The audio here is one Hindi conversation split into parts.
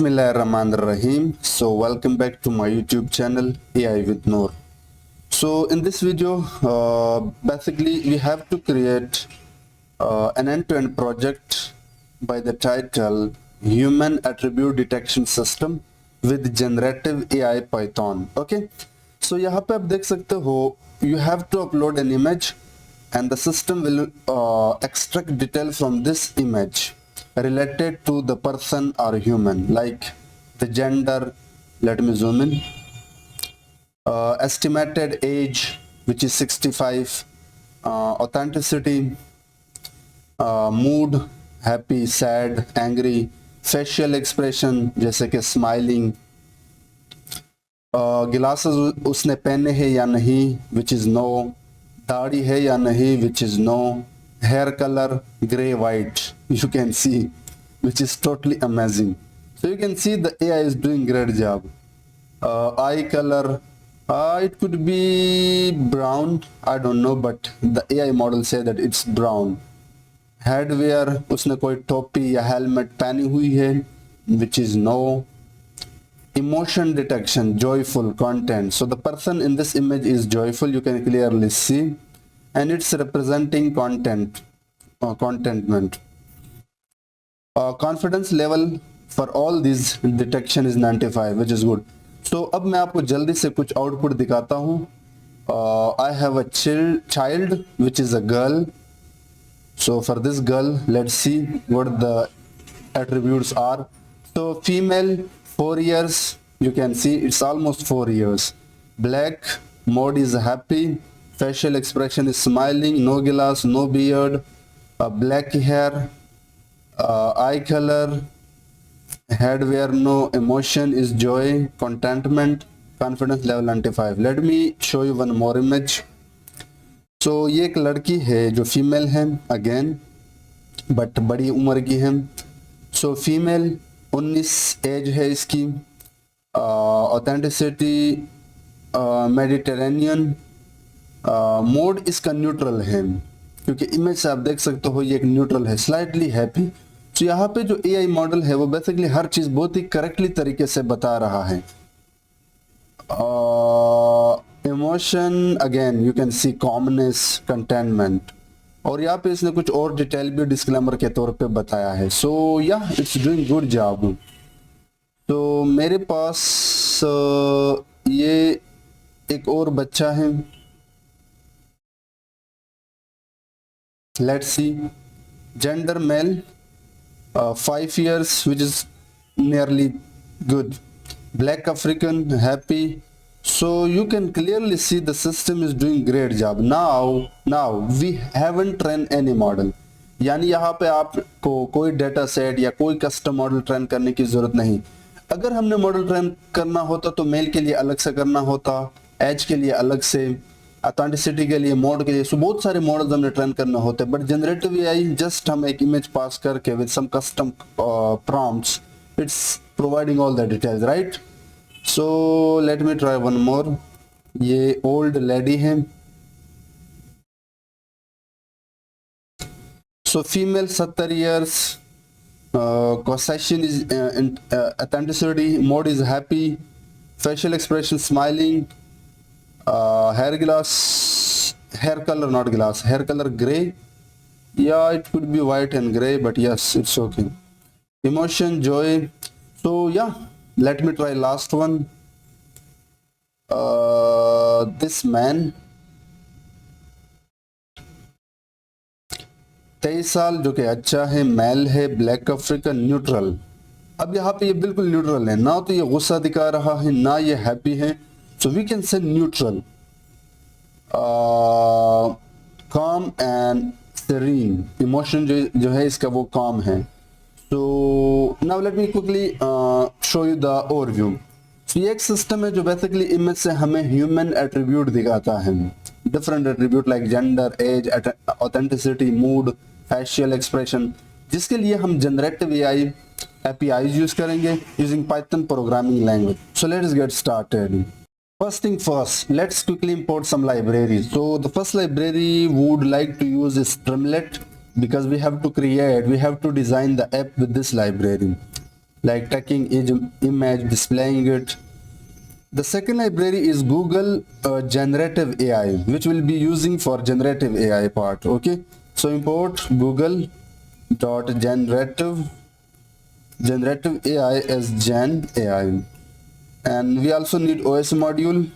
Bismillahirrahmanirrahim. So welcome back to my YouTube channel AI with Noor. So in this video, basically we have to create an end-to-end project by the title Human Attribute Detection System with Generative AI Python. Okay. So यहाँ पे आप देख सकते हो, you have to upload an image and the system will extract detail from this image related to the person or human, like the gender, let me zoom in, estimated age which is 65, authenticity, mood, happy, sad, angry, facial expression जैसे कि smiling, glasses उसने पहने हैं या नहीं which is no, दाढ़ी है या नहीं which is no, hair color gray white, you can see, which is totally amazing. So you can see the AI is doing great job. Eye color, it could be brown, I don't know, but the AI model say that it's brown. Headwear, उसने कोई टोपी या हेलमेट पहनी हुई है which is no. Emotion detection, joyful content. So the person in this image is joyful, you can clearly see, and it's representing content, contentment. Confidence level for all these detection is 95, which is good. So अब मैं आपको जल्दी से कुछ output दिखाता हूँ. I have a child which is a girl. So for this girl, let's see what the attributes are. So female, 4 years, you can see it's almost 4 years. Black, mode is happy, facial expression is smiling, no glass, no beard, black hair, eye color, headwear, no, emotion is joy, contentment, confidence level 95. Let me show you one more image. So ये एक लड़की है जो फीमेल है अगेन, बट बड़ी उम्र की है. सो फीमेल 19 एज है इसकी, ऑथेंटिसिटी मेडिटेरेनियन, मोड इसका न्यूट्रल है क्योंकि इमेज से आप देख सकते हो ये एक न्यूट्रल है, स्लाइटली हैप्पी. तो यहाँ पे जो एआई मॉडल है वो बेसिकली हर चीज बहुत ही करेक्टली तरीके से बता रहा है. Emotion again you can see commonness, containment, और यहाँ पे इसने कुछ और डिटेल भी डिस्क्लेमर के तौर पे बताया है. सो या इट्स डूइंग गुड जॉब. तो मेरे पास ये एक और बच्चा है, let's see, gender male, 5 years which is nearly good, black African, happy. So you can clearly see the system is doing great job. Now we haven't trained any model, यानी यहाँ पे आपको कोई डेटा सेट या कोई कस्टम मॉडल ट्रेन करने की जरूरत नहीं. अगर हमने मॉडल ट्रेन करना होता तो मेल के लिए अलग से करना होता, एज के लिए अलग से, ऑथेंटिसिटी के लिए, मोड के लिए, सो बहुत सारे मॉडल्स हमने ट्रेन करने होते. बट जनरेटिव एआई जस्ट हम एक इमेज पास करके with some custom prompts it's providing all the details, right. So let me try one more. ये ओल्ड लेडी है, so female 70 years, caution is authenticity, mode is happy, facial expression smiling, hair color, not glass, hair color gray, yeah, it could be white and gray, but yes, it's okay. Emotion joy. So yeah, let me try last one. This man 23 साल, जो कि अच्छा है, मेल है, ब्लैक अफ्रीकन, न्यूट्रल. अब यहाँ पे ये बिल्कुल न्यूट्रल है, ना तो ये गुस्सा दिखा रहा है ना ये हैप्पी है. So we can say neutral, calm and serene. Emotion जो है इसका वो calm है. So now let me quickly show you the overview. So ये एक सिस्टम है जो बेसिकली इमेज से हमें ह्यूमन एट्रीब्यूट दिखाता है, different attribute like gender, age, authenticity, mood, facial expression, जिसके लिए हम जनरेटिव एआई APIs यूज करेंगे using Python programming language. So let's get started. First thing first, let's quickly import some libraries. So the first library we would like to use is Streamlit, because we have to design the app with this library. like taking image, displaying it. The second library is Google Generative AI, which will be using for generative AI part. Okay, so import Google dot generative AI as Gen AI, and we also need OS module.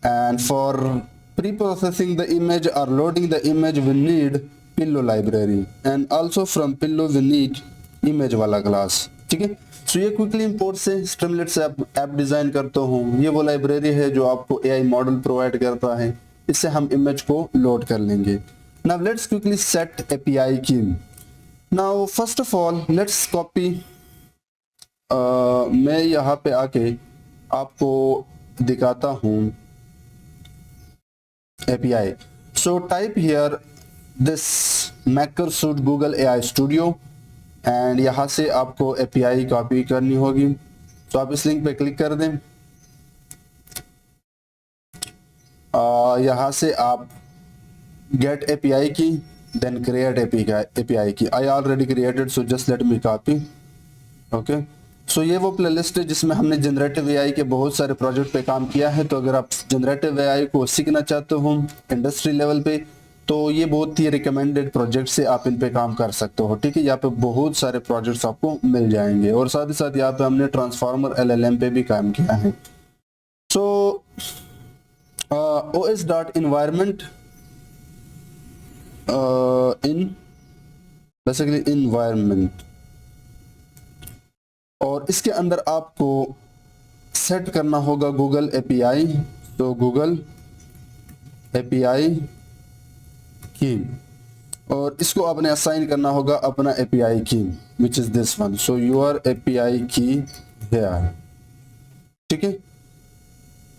And for pre-processing the image or loading the image, we need Pillow library, and also from Pillow we need image वाला class. ठीक है, सो ये क्विकली इंपोर्ट से स्ट्रीमलेट से ऐप डिजाइन करता हूँ। ये वो लाइब्रेरी है जो आपको एआई मॉडल प्रोवाइड करता है, इससे हम इमेज को लोड कर लेंगे। Now let's quickly set API की। Now first of all let's copy, मैं यहाँ पे आके आपको दिखाता हूँ API. So type here this Maker Suite Google AI Studio, and यहाँ से आपको API कॉपी करनी होगी। तो आप इस लिंक पे क्लिक कर दें। यहाँ से आप get API की, then create API की। I already created, so just let me copy. Okay. सो ये वो प्लेलिस्ट है जिसमें हमने जनरेटिव एआई के बहुत सारे प्रोजेक्ट पे काम किया है। तो अगर आप जनरेटिव एआई को सीखना चाहते हो इंडस्ट्री लेवल पे, तो ये बहुत ही रिकमेंडेड प्रोजेक्ट से आप इन पे काम कर सकते हो। ठीक है, यहाँ पे बहुत सारे प्रोजेक्ट्स आपको मिल जाएंगे, और साथ ही साथ यहाँ पे हमने ट्रांसफार्मर LLM पे भी काम किया है। सो OS dot environment in basically environment, और इसके अंदर आपको सेट करना होगा गूगल एपीआई। तो गूगल एपीआई की, और इसको आपने असाइन करना होगा अपना एपीआई की, which is this one. So your API की हियर। ठीक है,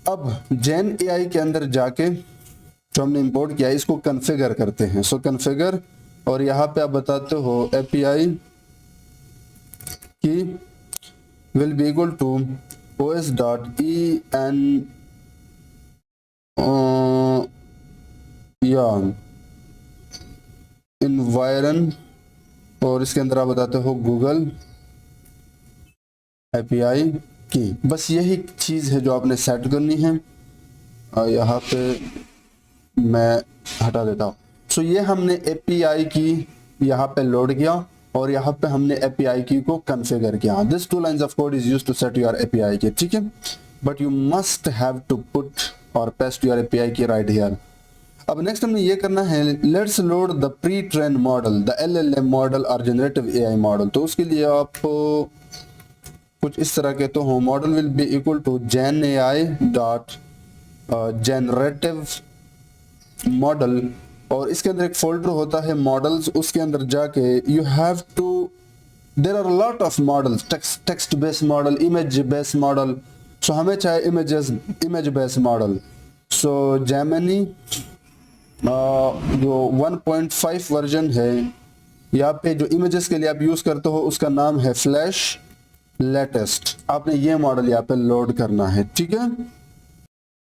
अब जेन एआई के अंदर जाके जो हमने इंपोर्ट किया है इसको कॉन्फ़िगर करते हैं। सो कॉन्फ़िगर, और यहाँ पे आप बताते हो एपीआई की will be equal to os dot en environ, और इसके अंदर आप बताते हो गूगल एपीआई की। बस यही चीज है जो आपने सेट करनी है। यहाँ पे मैं हटा देता हूँ। सो ये हमने एपीआई की यहाँ पे लोड किया, और यहाँ पे हमने API की को कॉन्फ़िगर किया। This 2 lines of code is used to set your API key. ठीक है, but you must have to put और paste your API key right here. अब नेक्स्ट हमने ये करना है, let's load the pre train model, the LLM model और जनरेटिव AI मॉडल। तो उसके लिए आप कुछ इस तरह कहते हो, model will be equal to gen AI dot generative model, और इसके अंदर एक फोल्डर होता है मॉडल्स। उसके अंदर जाके you have to, there are lot of models, text based model, image based model. So हमें चाहे image based model. So Gemini जो 1.5 वर्जन है, यहाँ पे जो इमेजेस के लिए आप यूज करते हो उसका नाम है फ्लैश लेटेस्ट। आपने ये मॉडल यहाँ पे लोड करना है। ठीक है,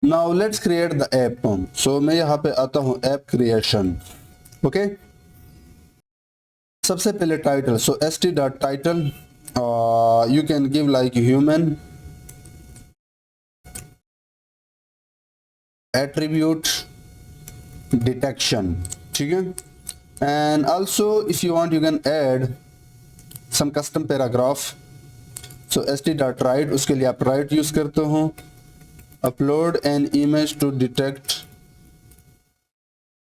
now let's create the app. So मैं यहाँ पे आता हूँ ऐप क्रिएशन। ओके, सबसे पहले title. So st.title you can give like human, attribute, detection. ठीक है, and also if you want you can add some custom paragraph. So st.write, उसके लिए आप write यूज करते हो। Upload an image to detect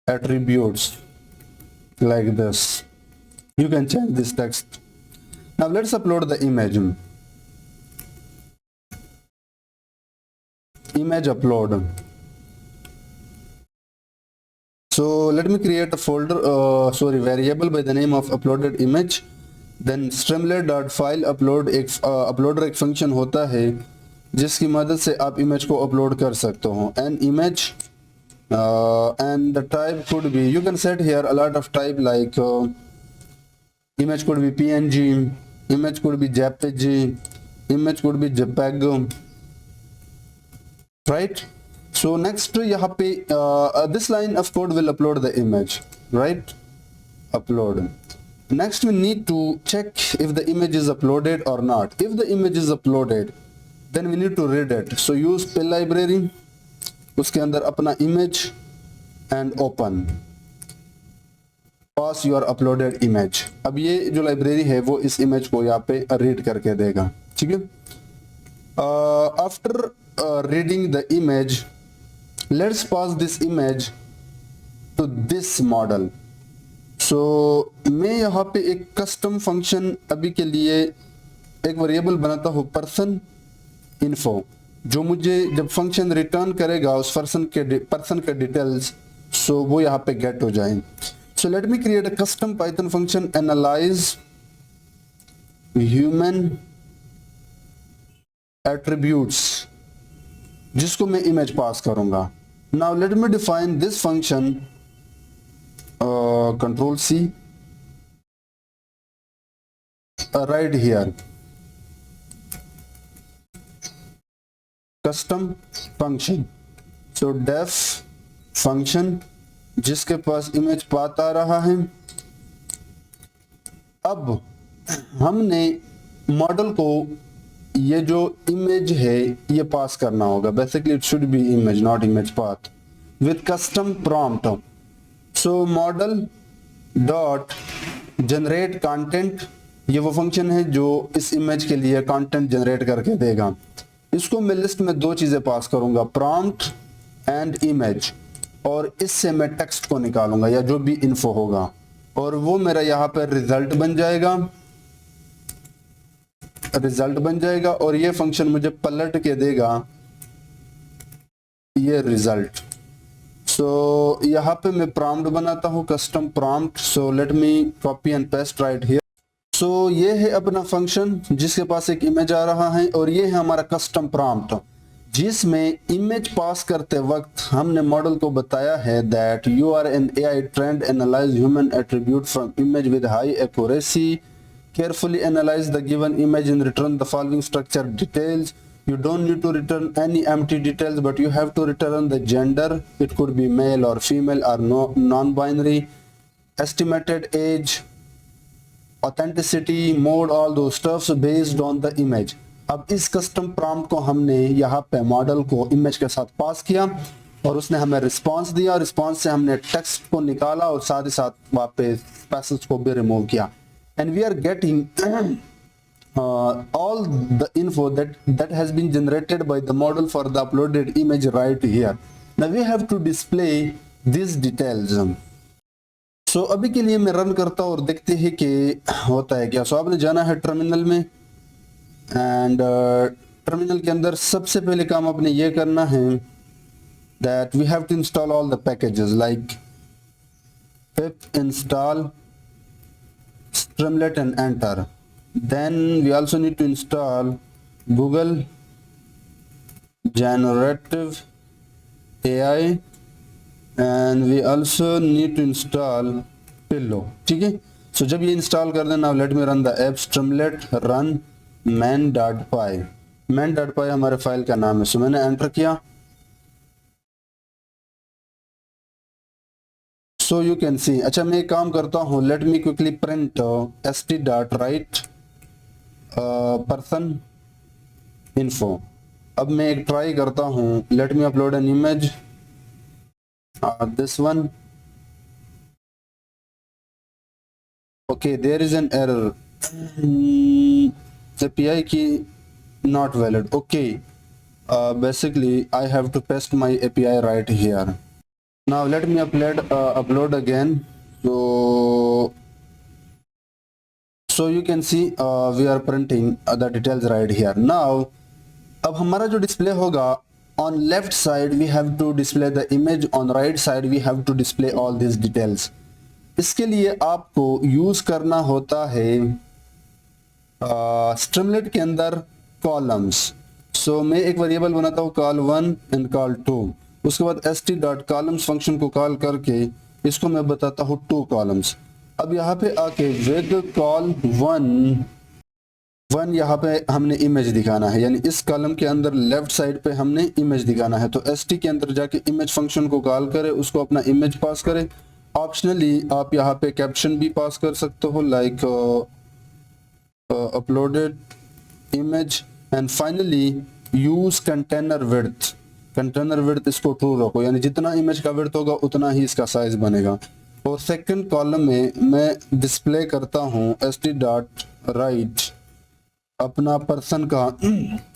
attributes, like this. You can change this text. Now let's upload the image. Image upload. So let me create a folder, variable by the name of uploaded image. Then streamlit.file upload, एक uploader एक function होता है जिसकी मदद से आप इमेज को अपलोड कर सकते हो। An image and the type could be, you can set here a lot of type like image could be PNG, image could be JPG, image could be JPEG, right? So next यहाँ पे this line of code will upload the image, right? Upload, Next we need to check if the image is uploaded or not. If the image is uploaded, then we need to read it. So use pill library, उसके अंदर अपना image and open. Pass your uploaded image. अब ये जो लाइब्रेरी है वो इस इमेज को यहाँ पे रीड करके देगा, ठीक है। After reading the image, let's pass this image to this model. So मैं यहाँ पे एक कस्टम फंक्शन अभी के लिए एक वेरिएबल बनाता हूँ पर्सन इन्फो, जो मुझे जब फंक्शन रिटर्न करेगा उस पर्सन के डिटेल्स, सो वो यहाँ पे गेट हो जाए। So let me create a custom Python function analyze human attributes, जिसको मैं image पास करूंगा। Now let me define this function, control C, right here, custom function। So def function जिसके पास इमेज पाथ आ रहा है। अब हमने मॉडल को ये जो इमेज है ये पास करना होगा। Basically it should be image not image path with custom prompt. So model dot generate content, ये वो फंक्शन है जो इस इमेज के लिए कंटेंट जनरेट करके देगा। इसको मैं लिस्ट में दो चीजें पास करूंगा, प्रॉम्प्ट एंड इमेज, और इससे मैं टेक्स्ट को निकालूंगा या जो भी इन्फो होगा, और वो मेरा यहाँ पर रिजल्ट बन जाएगा, और ये फंक्शन मुझे पलट के देगा ये रिजल्ट। सो यहाँ पे मैं प्रॉम्प्ट बनाता हूँ, custom prompt. So let me copy and paste right here. So ये है अपना फंक्शन जिसके पास एक इमेज आ रहा है, और ये है हमारा कस्टम प्रॉम्प्ट, जिसमें इमेज पास करते वक्त हमने मॉडल को बताया है that you are an AI trained analyse human attribute from image with high accuracy, carefully analyse the given image and return the following structure details. You don't need to return any empty details, but you have to return the gender. It could be male or female or non-binary, estimated age, authenticity, mode, all those stuffs based on the image. अब इस कस्टम प्रॉम्प्ट को हमने यहाँ पे मॉडल को इमेज के साथ पास किया, और उसने हमें रिस्पांस दिया। रिस्पांस से हमने टेक्स्ट को निकाला और साथ ही साथ वापस पैसेज को भी रिमूव किया, and we are getting all the info that has been generated by the model for the uploaded image right here. Now we have to display these details. So अभी के लिए मैं रन करता हूँ और देखते हैं कि होता है क्या। सो आपने जाना है टर्मिनल में, एंड टर्मिनल के अंदर सबसे पहले काम आपने ये करना है that we have to install all the packages like pip install Streamlit and enter. Then we also need to install Google Generative AI, and we also need to install Pillow, ठीक है। सो जब ये इंस्टॉल कर देना, let me run the app Streamlit run main.py। main.py हमारे फाइल का नाम है। सो मैंने एंटर किया। सो यू कैन सी, अच्छा मैं एक काम करता हूँ, let me quickly print st.write person info. अब मैं एक ट्राई करता हूँ, let me upload an image, this one. Okay, there is an error, API key not valid. Okay, basically I have to paste my API right here. Now let me upload again. So you can see we are printing the details right here. Now अब हमारा जो डिस्प्ले होगा, on left side we have to display the image, on right side we have to display all these details. इसके लिए आपको यूज करना होता है Streamlit के अंदर कॉलम्स। सो मैं एक वेरिएबल बनाता हूँ call1 एंड call2, उसके बाद st.columns फंक्शन को कॉल करके इसको मैं बताता हूँ 2 कॉलम्स। अब यहाँ पे आके विद call1 यहाँ पे हमने इमेज दिखाना है, यानी इस कॉलम के अंदर लेफ्ट साइड पे हमने इमेज दिखाना है। तो st के अंदर जाके इमेज फंक्शन को कॉल करे, उसको अपना इमेज पास करे, ऑप्शनली आप यहाँ पे कैप्शन भी पास कर सकते हो, like uploaded image, and finally use container width. Container width इसको ट्रू रखो, यानी जितना इमेज का विड्थ होगा उतना ही इसका साइज बनेगा। और सेकंड कॉलम में मैं डिस्प्ले करता हूँ st.write अपना पर्सन का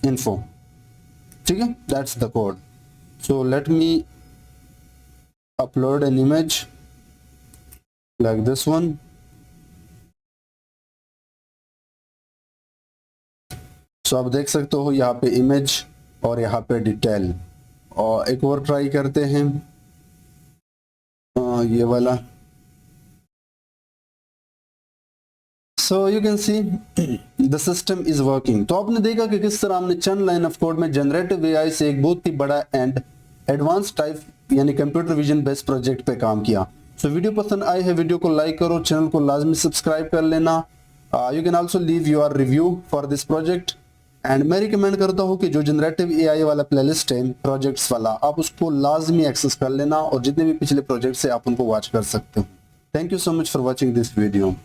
इन्फो, ठीक है, that's the code. So let me upload an image like this one. So आप देख सकते हो यहाँ पे इमेज और यहाँ पे डिटेल। और एक और ट्राई करते हैं, ये वाला। So you can see the system is working. तो आपने देखा कि किस तरह हमने चंद लाइन ऑफ कोड में जनरेटिव एआई से एक बहुत ही बड़ा एंड एडवांस टाइप यानी कंप्यूटर विजन बेस्ड प्रोजेक्ट पे काम किया। सो वीडियो पसंद आई है, वीडियो को लाइक करो, चैनल को लाजमी सब्सक्राइब कर लेना। You can also leave your review for this project. And मैं रिकमेंड करता हूँ कि जो जनरेटिव एआई वाला प्लेलिस्ट है प्रोजेक्ट्स वाला, आप उसको लाजमी एक्सेस कर लेना और जितने भी पिछले प्रोजेक्ट्स है आप उनको वॉच कर सकते हो। Thank you so much for watching this video.